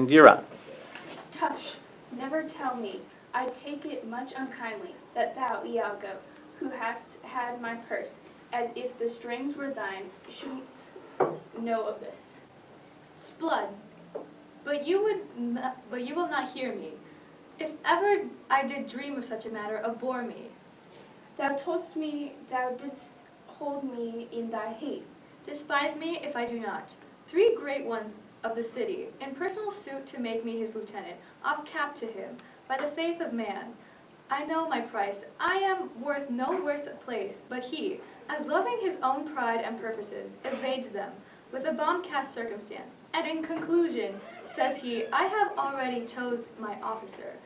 and you're up. Tush, never tell me. I take it much unkindly that thou, Iago, who hast had my purse, as if the strings were thine, shouldst know of this. Sblood, but you will not hear me. If ever I did dream of such a matter, abhor me. Thou toldst me thou didst hold me in thy hate. Despise me if I do not. 3 great ones of the city, in personal suit to make me his lieutenant, off cap to him, by the faith of man. I know my price. I am worth no worse a place, but he, as loving his own pride and purposes, evades them, with a bomb-cast circumstance. And in conclusion, says he, I have already chose my officer.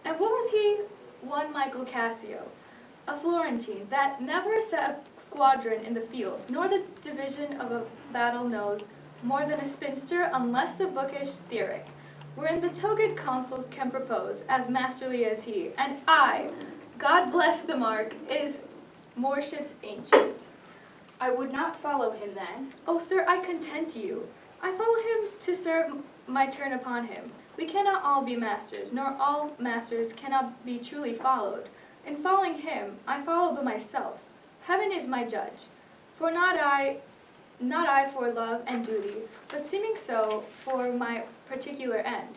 And what was he? One Michael Cassio, a Florentine, that never set a squadron in the field, nor the division of a battle knows more than a spinster, unless the bookish Theoric, wherein the togaed consuls can propose, as masterly as he. And I, God bless the mark, is morships ancient. I would not follow him then. Oh, sir, I content you. I follow him to serve my turn upon him. We cannot all be masters, nor all masters cannot be truly followed. In following him, I follow but myself. Heaven is my judge. For not I for love and duty, but seeming so for my particular end.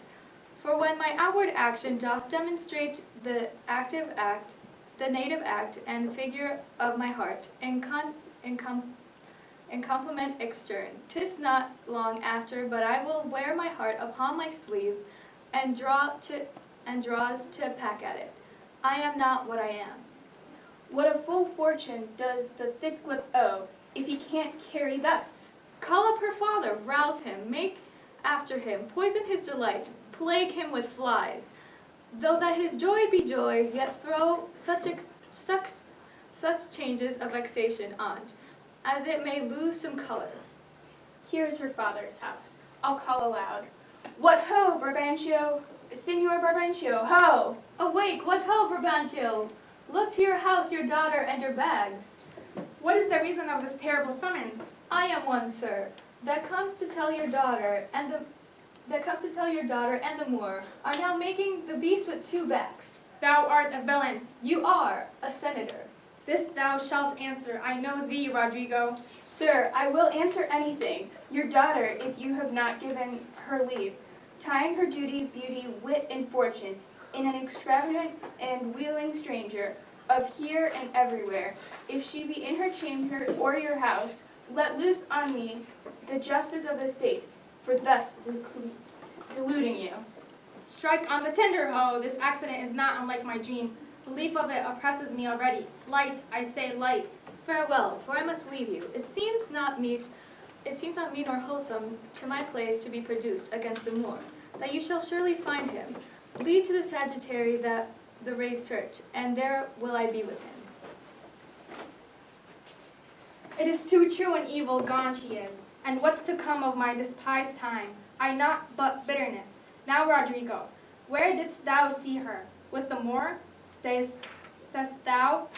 For when my outward action doth demonstrate the active act, the native act and figure of my heart, in complement extern, 'tis not long after, but I will wear my heart upon my sleeve, and draws to pack at it. I am not what I am. What a full fortune does the thick-lip owe, if he can't carry thus? Call up her father, rouse him, make after him, poison his delight, plague him with flies. Though that his joy be joy, yet throw such changes of vexation on't, as it may lose some color. Here is her father's house. I'll call aloud. What ho, Brabantio! Signor Brabantio, ho! Awake, what ho, Brabantio! Look to your house, your daughter, and your bags. What is the reason of this terrible summons? I am one, sir, that comes to tell your daughter and the Moor are now making the beast with 2 backs. Thou art a villain. You are a senator. This thou shalt answer. I know thee, Rodrigo. Sir, I will answer anything. Your daughter, if you have not given her leave, tying her duty, beauty, wit, and fortune in an extravagant and wheeling stranger of here and everywhere, if she be in her chamber or your house, let loose on me the justice of the state, for thus deluding you. Strike on the tender hoe. This accident is not unlike my dream. Belief of it oppresses me already. Light, I say light. Farewell, for I must leave you. It seems not meet nor wholesome to my place to be produced against the Moor, that you shall surely find him. Lead to the Sagittary that the rays search, and there will I be with him. It is too true and evil gone she is. And what's to come of my despised time? I naught but bitterness. Now, Rodrigo, where didst thou see her? With the Moor? Sayest thou?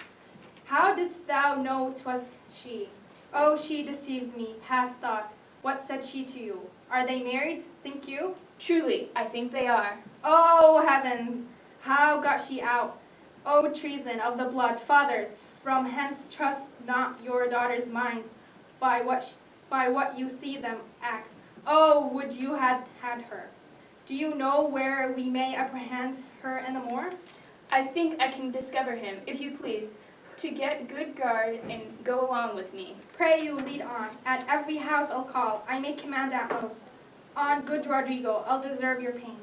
How didst thou know 'twas she? Oh, she deceives me, past thought. What said she to you? Are they married, think you? Truly, I think they are. Oh, heaven! How got she out? Oh, treason of the blood! Fathers, from hence trust not your daughters' minds by what you see them act. Oh, would you had her! Do you know where we may apprehend her and the Moor? I think I can discover him, if you please, to get good guard and go along with me. Pray you, lead on. At every house I'll call. I may command at most. On, good Rodrigo, I'll deserve your pains.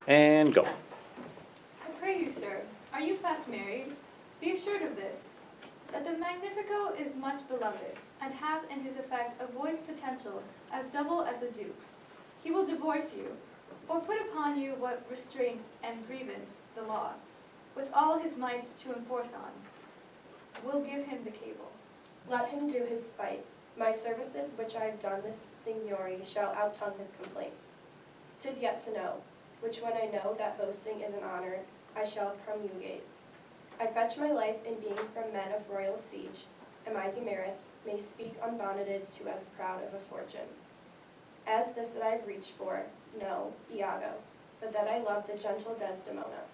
And go. I pray you, sir, are you fast married? Be assured of this, that the Magnifico is much beloved, and hath in his effect a voice potential as double as the Duke's. He will divorce you, or put upon you what restraint and grievance the law, with all his might to enforce on, will give him the cable. Let him do his spite. My services which I have done this signori shall outtongue his complaints. 'Tis yet to know, which when I know that boasting is an honor, I shall promulgate. I fetch my life in being from men of royal siege, and my demerits may speak unbonneted to as proud of a fortune. As this that I've reached for, no, Iago, but that I love the gentle Desdemona.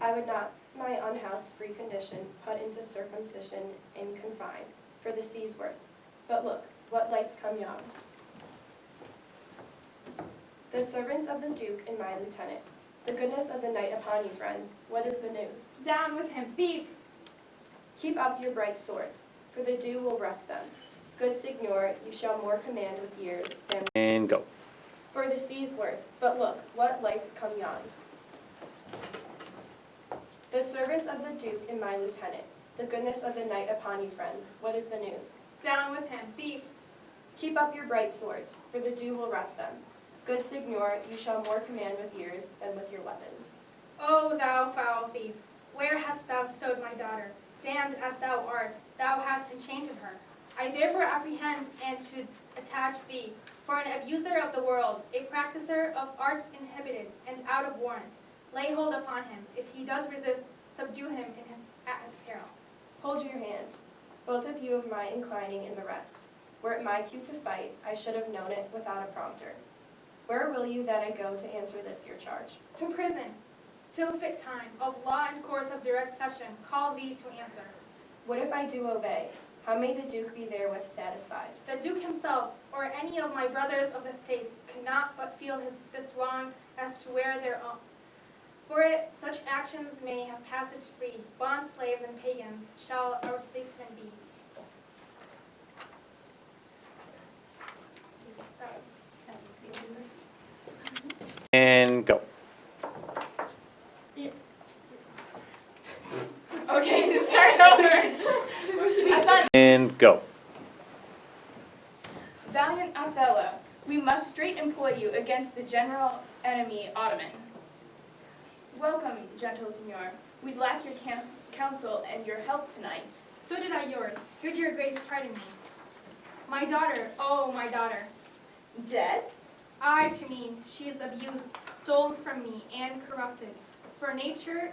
I would not my unhoused free condition put into circumcision and confine, for the sea's worth. But look, what lights come yon. The servants of the Duke and my lieutenant. The goodness of the night upon you, friends. What is the news? Down with him, thief! Keep up your bright swords, for the dew will rust them. Good Signor, you shall more command with years than And go. for the sea's worth. But look, what lights come yond. The servants of the Duke and my lieutenant. The goodness of the night upon you, friends. What is the news? Down with him, thief! Keep up your bright swords, for the dew will rust them. Good Signor, you shall more command with years than with your weapons. O thou foul thief, where hast thou stowed my daughter? Damned as thou art, thou hast enchanted her. I therefore apprehend and to attach thee for an abuser of the world, a practicer of arts inhibited and out of warrant. Lay hold upon him. If he does resist, subdue him at his peril. Hold your hands, both of you of my inclining in the rest. Were it my cue to fight, I should have known it without a prompter. Where will you that I go to answer this your charge? To prison, till fit time, of law and course of direct session, call thee to answer. What if I do obey? How may the Duke be therewith satisfied? The Duke himself, or any of my brothers of the state, cannot but feel this wrong as to wear their own. For it, such actions may have passage free. Bond slaves and pagans shall our statesmen be. And go. Okay, start over. And go. Valiant Othello, we must straight employ you against the general enemy, Ottoman. Welcome, gentle Signor. We lack your counsel and your help tonight. So did I yours. Good your grace, pardon me. My daughter, oh my daughter. Dead? I to mean, she is abused, stole from me, and corrupted. For nature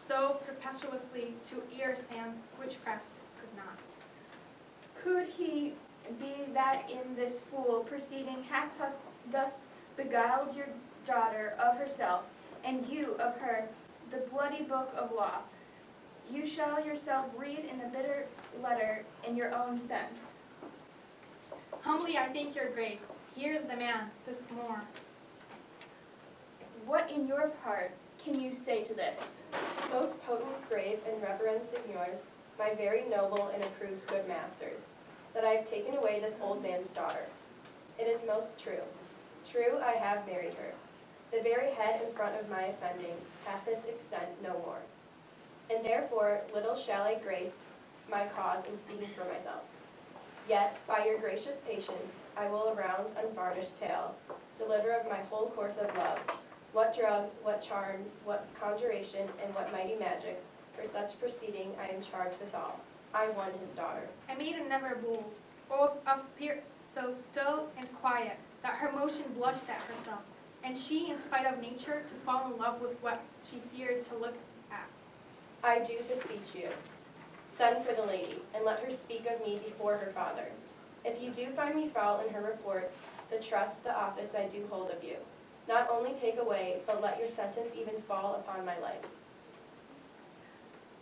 so perpetuously to ear sans witchcraft could not. Could he be that in this fool proceeding hath thus beguiled your daughter of herself, and you of her, the bloody book of law? You shall yourself read in the bitter letter in your own sense. Humbly I thank your grace. Here's the man, this more. What in your part can you say to this? Most potent, grave, and reverend signors, my very noble and approved good masters, that I have taken away this old man's daughter. It is most true. True, I have married her. The very head and front of my offending hath this extent no more. And therefore little shall I grace my cause in speaking for myself. Yet, by your gracious patience, I will around unvarnished tale deliver of my whole course of love, what drugs, what charms, what conjuration, and what mighty magic, for such proceeding I am charged withal. I won his daughter. A maiden never bold, or of spirit so still and quiet, that her motion blushed at herself, and she, in spite of nature, to fall in love with what she feared to look at. I do beseech you, send for the lady, and let her speak of me before her father. If you do find me foul in her report, the trust, the office I do hold of you. Not only take away, but let your sentence even fall upon my life.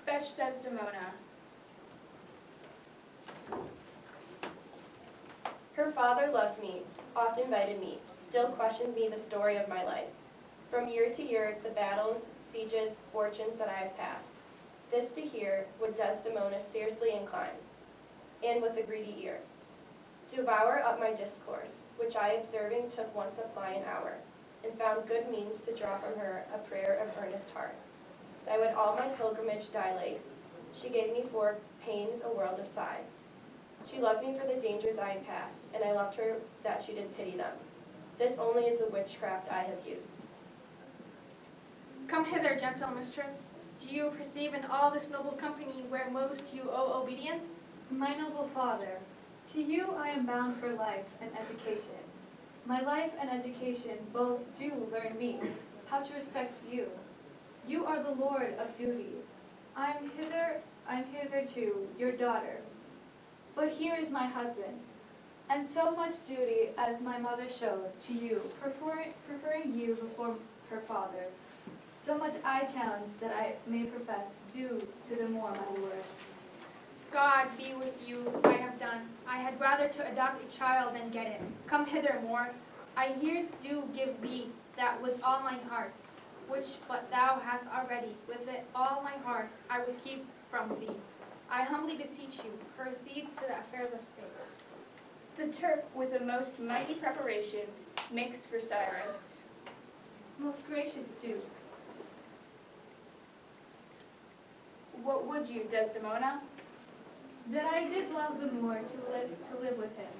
Fetch Desdemona. Her father loved me, oft invited me, still questioned me the story of my life. From year to year, the battles, sieges, fortunes that I have passed. This to hear would Desdemona scarcely incline, and with a greedy ear. Devour up my discourse, which I observing took once a pliant hour, and found good means to draw from her a prayer of earnest heart. That would all my pilgrimage dilate. She gave me for pains a world of sighs. She loved me for the dangers I had passed, and I loved her that she did pity them. This only is the witchcraft I have used. Come hither, gentle mistress. Do you perceive in all this noble company where most you owe obedience? My noble father, to you I am bound for life and education. My life and education both do learn me how to respect you. You are the lord of duty. I'm hitherto your daughter, but here is my husband, and so much duty as my mother showed to you, preferring you before her father, so much I challenge that I may profess due to the more my lord. God be with you, I have done. I had rather to adopt a child than get it. Come hither, Moor. I here do give thee that with all mine heart, which but thou hast already, with it all my heart, I would keep from thee. I humbly beseech you, proceed to the affairs of state. The Turk, with a most mighty preparation, makes for Cyrus. Most gracious Duke, What would you, Desdemona? that I did love the Moor to live with him.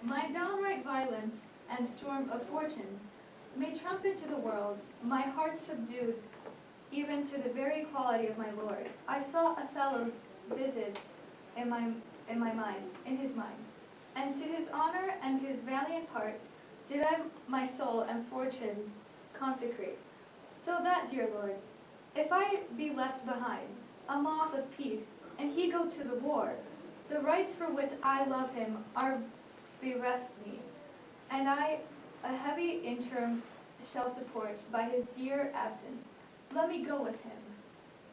My downright violence and storm of fortunes may trumpet to the world, my heart subdued even to the very quality of my lord. I saw Othello's visage in his mind, and to his honor and his valiant parts did I my soul and fortunes consecrate. So that, dear lords, if I be left behind, a moth of peace, and he go to the war, the rights for which I love him are bereft me, and I a heavy interim shall support by his dear absence. Let me go with him.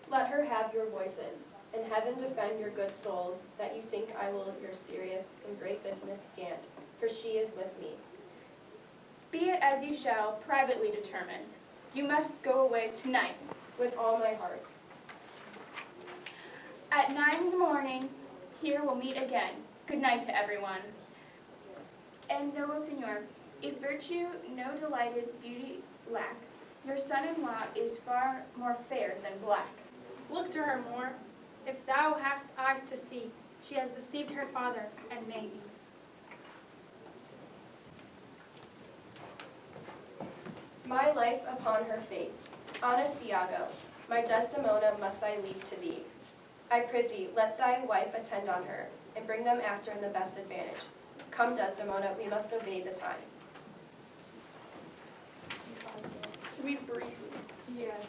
Let her have your voices, and heaven defend your good souls, that you think I will your serious and great business scant, for she is with me. Be it as you shall privately determine. You must go away tonight. With all my heart. At 9 in the morning, here we'll meet again. Good night to everyone. And noble Signor, if virtue no delighted beauty lack, your son-in-law is far more fair than black. Look to her, Moor. If thou hast eyes to see, she has deceived her father, and may be. My life upon her faith. Honest Iago, my Desdemona must I leave to thee. I prithee, let thy wife attend on her, and bring them after in the best advantage. Come, Desdemona, we must obey the time. We briefly. Yes.